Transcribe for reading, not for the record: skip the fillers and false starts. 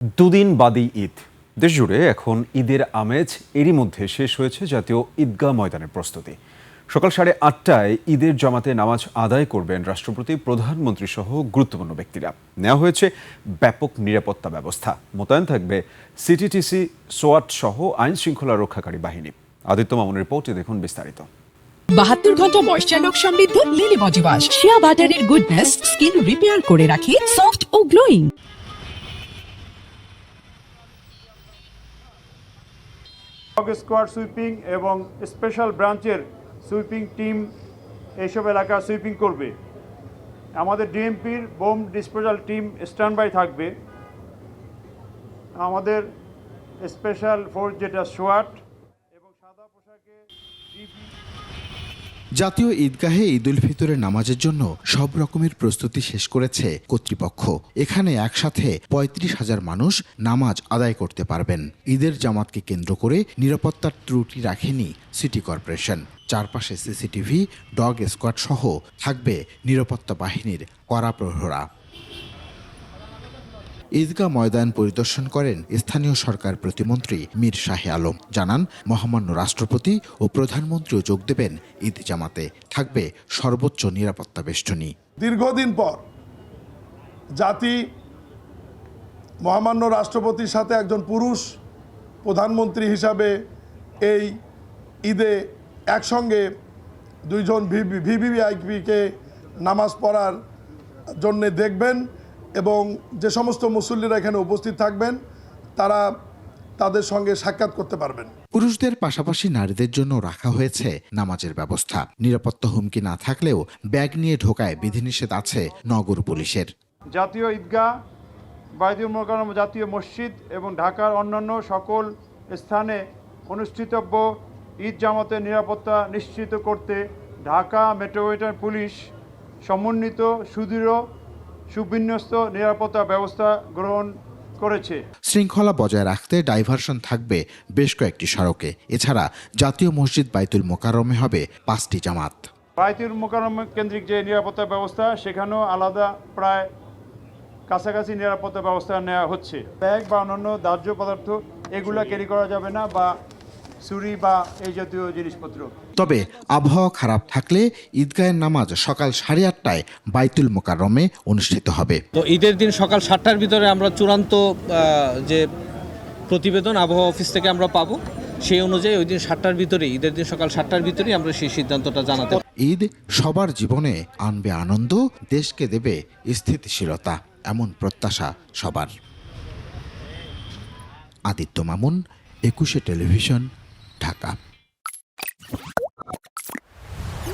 দুদিন বাদী ঈদ। দেশজুড়ে এখন ঈদের আমেজ। এরই মধ্যে শেষ হয়েছে জাতীয় ঈদগাহ ময়দানের প্রস্তুতি। সকাল 8:30টায় ঈদের জামাতে নামাজ আদায় করবেন রাষ্ট্রপতি, প্রধানমন্ত্রী সহ গুরুত্বপূর্ণ ব্যক্তিরা। নেওয়া হয়েছে ব্যাপক নিরাপত্তা ব্যবস্থা। মোতায়েন থাকবে সিটিটিসি, সোয়াট সহ আইন শৃঙ্খলা রক্ষাকারী বাহিনী। আদিত্য মামুনের রিপোর্টে দেখুন বিস্তারিত। 72 ঘন্টা ময়েশ্চার লক সমৃদ্ধ লিলি বডি ওয়াশ। শিয়া বাটারের গুডনেস স্কিন রিপেয়ার করে রাখে সফট ও গ্লোয়িং। স্কোয়াড সুইপিং এবং স্পেশাল ব্রাঞ্চের সুইপিং টিম এইসব এলাকা সুইপিং করবে। আমাদের ডিএমপির bomb disposal team stand by থাকবে। আমাদের স্পেশাল ফোর্স যেটা সোয়াট এবং সাদা পোশাকে জাতীয় ঈদগাহে ঈদ উল ফিতরের নামাজের জন্য সব রকমের প্রস্তুতি শেষ করেছে কর্তৃপক্ষ। এখানে একসাথে 35,000 মানুষ নামাজ আদায় করতে পারবেন। ঈদের জামাতকে কেন্দ্র করে নিরাপত্তার ত্রুটি রাখেনি সিটি কর্পোরেশন। চারপাশে সিসিটিভি, ডগ স্কোয়াড সহ থাকবে নিরাপত্তা বাহিনীর কড়া প্রহরা। ঈদগাহ ময়দান পরিদর্শন করেন স্থানীয় সরকার প্রতিমন্ত্রী মীর শাহে আলম। জানান, মহামান্য রাষ্ট্রপতি ও প্রধানমন্ত্রীও যোগ দেবেন ঈদ জামাতে। থাকবে সর্বোচ্চ নিরাপত্তা বেষ্টনী। দীর্ঘদিন পর জাতি মহামান্য রাষ্ট্রপতির সাথে একজন পুরুষ প্রধানমন্ত্রী হিসাবে এই ঈদে একসঙ্গে দুইজন ভিভিআইপিকে নামাজ পড়ার জন্যে দেখবেন এবং যে সমস্ত মুসল্লিরা এখানে উপস্থিত থাকবেন তারা তাদের সঙ্গে সাক্ষাৎ করতে পারবেন। পুরুষদের পাশাপাশি নারীদের জন্য রাখা হয়েছে নামাজের ব্যবস্থা। নিরাপত্তা হুমকি না থাকলেও ব্যাগ নিয়ে ঢোকায় বিধিনিষেধ আছে নগর পুলিশের। জাতীয় ঈদগাহ, বাইতুল মোকাররম জাতীয় মসজিদ এবং ঢাকার অন্যান্য সকল স্থানে অনুষ্ঠিতব্য ঈদ জামাতের নিরাপত্তা নিশ্চিত করতে ঢাকা মেট্রোপলিটন পুলিশ সমন্বিত সুদৃঢ় সুবিন্যস্ত নিরাপত্তা ব্যবস্থা গ্রহণ করেছে। শৃঙ্খলা বজায় রাখতে ডাইভারশন থাকবে বেশ কয়েকটি সড়কে। এছাড়া জাতীয় মসজিদ বাইতুল মোকাররমে হবে 5টি জামাত। বাইতুল মোকাররম কেন্দ্রিক যে নিরাপত্তা ব্যবস্থা, সেখানেও আলাদা প্রায় কাছাকাছি নিরাপত্তা ব্যবস্থা নেওয়া হচ্ছে। ব্যাগ বা অন্যান্য দাহ্য পদার্থ এগুলা ক্যারি করা যাবে না, বা ছুরি বা এই জাতীয় জিনিসপত্র। তবে আবহাওয়া খারাপ থাকলে ঈদগাহের নামাজ সকাল 8:30টায় বাইতুল মোকাররমে অনুষ্ঠিত হবে। তো ঈদের দিন সকাল 7টার ভিতরে আমরা চূড়ান্ত যে প্রতিবেদন আবহাওয়া অফিস থেকে আমরা পাবো, সেই অনুযায়ী ওই দিন 7টার ভিতরে, ঈদের দিন সকাল 7টার ভিতরেই আমরা সেই সিদ্ধান্তটা জানাতে। ঈদ সবার জীবনে আনবে আনন্দ, দেশকে দেবে স্থিতিশীলতা, এমন প্রত্যাশা সবার। আদিত্য মামুন, 21 টেলিভিশন, ঢাকা।